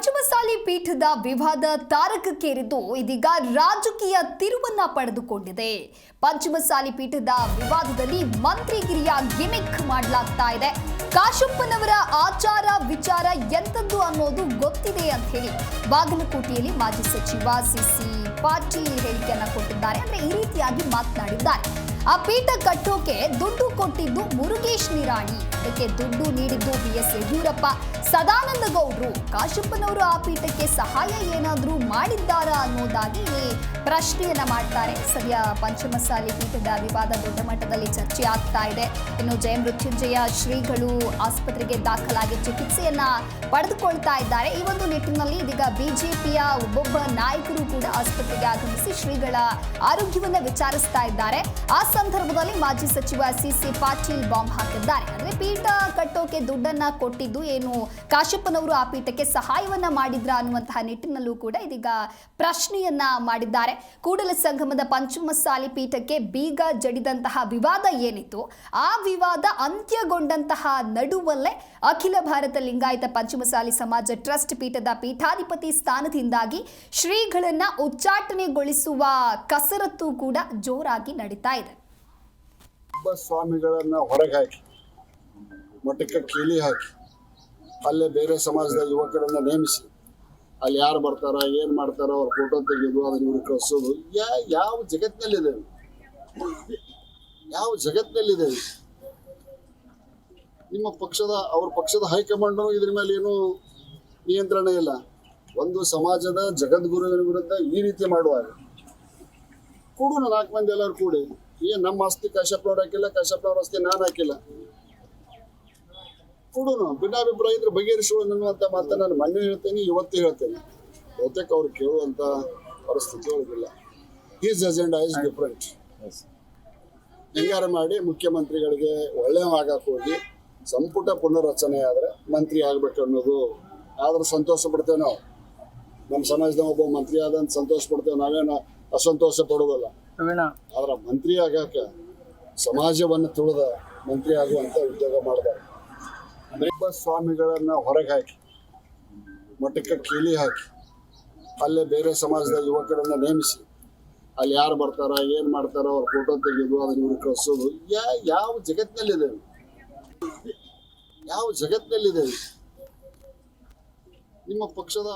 ಪಂಚಮಸಾಲಿ ಪೀಠದ ವಿವಾದ ತಾರಕಕ್ಕೇರಿದ್ದು ಇದೀಗ ರಾಜಕೀಯ ತಿರುವನ್ನ ಪಡೆದುಕೊಂಡಿದೆ. ಪಂಚಮಸಾಲಿ ಪೀಠದ ವಿವಾದದಲ್ಲಿ ಮಂತ್ರಿಗಿರಿಯ ಗಿಮಿಕ್ ಮಾಡಲಾಗ್ತಾ ಇದೆ. ಕಾಶಪ್ಪನವರ ಆಚಾರ ವಿಚಾರ ಎಂತದ್ದು ಅನ್ನೋದು ಗೊತ್ತಿದೆ ಅಂತ ಹೇಳಿ ಬಾಗಲಕೋಟೆಯಲ್ಲಿ ಮಾಜಿ ಸಚಿವ ಸಿಸಿ ಪಾಟೀಲ್ ಹೇಳಿಕೆಯನ್ನ ಕೊಟ್ಟಿದ್ದಾರೆ. ಅಂದ್ರೆ ಈ ರೀತಿಯಾಗಿ ಮಾತನಾಡಿದ್ದಾರೆ. ಆ ಪೀಠ ಕಟ್ಟೋಕೆ ದುಡ್ಡು ಕೊಟ್ಟಿದ್ದು ಮುರುಗೇಶ್ ನಿರಾಣಿ, ಅದಕ್ಕೆ ದುಡ್ಡು ನೀಡಿದ್ದು ಬಿಎಸ್ ಯಡಿಯೂರಪ್ಪ, ಸದಾನಂದ ಗೌಡ್ರು. ಕಾಶಪ್ಪನವರು ಆ ಪೀಠಕ್ಕೆ ಸಹಾಯ ಏನಾದ್ರೂ ಮಾಡಿದ್ದಾರಾ ಅನ್ನೋದಾಗಿ ಪ್ರಶ್ನೆಯನ್ನ ಮಾಡ್ತಾರೆ. ಸದ್ಯ ಪಂಚಮಸಾಲಿ ಪೀಠದ ವಿವಾದ ದೊಡ್ಡ ಮಟ್ಟದಲ್ಲಿ ಚರ್ಚೆ ಆಗ್ತಾ ಇದೆ. ಇನ್ನು ಜಯಮೃತ್ಯುಂಜಯ ಶ್ರೀಗಳು ಆಸ್ಪತ್ರೆಗೆ ದಾಖಲಾಗಿ ಚಿಕಿತ್ಸೆಯನ್ನ ಪಡೆದುಕೊಳ್ತಾ ಇದ್ದಾರೆ. ಈ ಒಂದು ನಿಟ್ಟಿನಲ್ಲಿ ಇದೀಗ ಬಿಜೆಪಿಯ ಒಬ್ಬೊಬ್ಬ ನಾಯಕರು ಕೂಡ ಆಸ್ಪತ್ರೆಗೆ ಆಗಮಿಸಿ ಶ್ರೀಗಳ ಆರೋಗ್ಯವನ್ನ ವಿಚಾರಿಸ್ತಾ ಇದ್ದಾರೆ. ಆ ಸಂದರ್ಭದಲ್ಲಿ ಮಾಜಿ ಸಚಿವ ಸಿಸಿ ಪಾಟೀಲ್ ಬಾಂಬ್ ಹಾಕಿದ್ದಾರೆ. ಅಂದ್ರೆ ಪೀಠ ಕಟ್ಟೋಕೆ ದುಡ್ಡನ್ನ ಕೊಟ್ಟಿದ್ದು ಏನು ಕಾಶಪ್ಪನವರು ಆ ಪೀಠಕ್ಕೆ ಸಹಾಯವನ್ನ ಮಾಡಿದ್ರ ಅನ್ನುವಂತಹ ನಿಟ್ಟಿನಲ್ಲೂ ಕೂಡ ಇದೀಗ ಪ್ರಶ್ನೆಯನ್ನ ಮಾಡಿದ್ದಾರೆ. ಕೂಡಲ ಸಂಗಮದ ಪಂಚಮಸಾಲಿ ಪೀಠಕ್ಕೆ ಬೀಗ ಜಡಿದಂತಹ ವಿವಾದ ಏನಿತ್ತು, ಆ ವಿವಾದ ಅಂತ್ಯಗೊಂಡಂತಹ ನಡುವಲ್ಲೇ ಅಖಿಲ ಭಾರತ ಲಿಂಗಾಯತ ಪಂಚಮಸಾಲಿ ಸಮಾಜ ಟ್ರಸ್ಟ್ ಪೀಠದ ಪೀಠಾಧಿಪತಿ ಸ್ಥಾನದಿಂದಾಗಿ ಶ್ರೀಗಳನ್ನ ಉಚ್ಚಾಟನೆಗೊಳಿಸುವ ಕಸರತ್ತು ಕೂಡ ಜೋರಾಗಿ ನಡೀತಾ ಇದೆ. ಸ್ವಾಮಿಗಳನ್ನ ಹೊರಗೆ ಹಾಕಿ ಮಠಕ್ಕೆ ಕೀಲಿ ಹಾಕಿ ಅಲ್ಲೇ ಬೇರೆ ಸಮಾಜದ ಯುವಕರನ್ನ ನೇಮಿಸಿ ಅಲ್ಲಿ ಯಾರು ಬರ್ತಾರ ಏನು ಮಾಡ್ತಾರ ಅವ್ರ ಫೋಟೋ ತೆಗೆಯೋದು ಅದನ್ನ ಇವ್ರಿಗೆ ಕಳಿಸೋದು ಯಾವ ಜಗತ್ತಿನಲ್ಲಿದೆ? ಯಾವ ಜಗತ್ತಿನಲ್ಲಿದೆ? ನಿಮ್ಮ ಅವ್ರ ಪಕ್ಷದ ಹೈಕಮಾಂಡ್ ಇದ್ರ ಮೇಲೆ ಏನು ನಿಯಂತ್ರಣ ಇಲ್ಲ. ಒಂದು ಸಮಾಜದ ಜಗದ್ಗುರುವಿನ ವಿರುದ್ಧ ಈ ರೀತಿ ಮಾಡುವಾಗ ಕೂಡು 4 ಮಂದಿ ಎಲ್ಲರೂ ಕೂಡಿ ನಮ್ಮ ಆಸ್ತಿ ಕಾಶ್ಯಪ್ನವ್ರು ಹಾಕಿಲ್ಲ, ಕಾಶ್ಯಪ್ನವ್ರ ಆಸ್ತಿ ನಾನು ಹಾಕಿಲ್ಲ, ಕೂಡುನು ಭಿನ್ನಾಭಿಪ್ರಾಯ ಇದ್ರೆ ಬಗೆಹರಿಸುವ ಅನ್ನುವಂಥ ಮಾತನ್ನ ನಾನು ಮೊನ್ನೆ ಹೇಳ್ತೇನೆ, ಇವತ್ತು ಹೇಳ್ತೇನೆ. ಬಹುತೇಕ ಅವ್ರು ಕೇಳುವಂಥ ಪರಿಸ್ಥಿತಿ ಒಳಗಿಲ್ಲ. His agenda is different. ಹೆಂಗಾರ ಮಾಡಿ ಮುಖ್ಯಮಂತ್ರಿಗಳಿಗೆ ಒಳ್ಳೆಯವಾಗಕ್ಕೆ ಹೋಗಿ ಸಂಪುಟ ಪುನರ್ರಚನೆ ಆದರೆ ಮಂತ್ರಿ ಆಗ್ಬೇಕು ಅನ್ನೋದು. ಆದ್ರೆ ಸಂತೋಷ ಪಡ್ತೇವೆ ನಾವು. ನಮ್ಮ ಸಮಾಜದ ಒಬ್ಬ ಮಂತ್ರಿ ಆದಂತ ಸಂತೋಷ ಪಡ್ತೇವೆ, ನಾವೇನು ಅಸಂತೋಷ ಪಡೋದಲ್ಲ. ಆದ್ರೆ ಮಂತ್ರಿ ಆಗಾಕ ಸಮಾಜವನ್ನು ತುಳಿದ ಮಂತ್ರಿ ಆಗುವಂತ ಉದ್ಯೋಗ ಮಾಡಿದ್ದಾರೆ. ಸ್ವಾಮಿಗಳನ್ನ ಹೊರಗೆ ಹಾಕಿ ಮಠಕ್ಕೆ ಕೀಲಿ ಹಾಕಿ ಅಲ್ಲೇ ಬೇರೆ ಸಮಾಜದ ಯುವಕರನ್ನ ನೇಮಿಸಿ ಅಲ್ಲಿ ಯಾರು ಬರ್ತಾರ ಏನು ಮಾಡ್ತಾರ ಅವ್ರ ಫೋಟೋ ತೆಗೆಯೋದು ಅದನ್ನ ಇವ್ರಿಗೆ ಕಳಿಸೋದು ಯಾವ ಜಗತ್ತಿನಲ್ಲಿದೆ? ಯಾವ ಜಗತ್ತಿನಲ್ಲಿದೆ? ನಿಮ್ಮ ಪಕ್ಷದ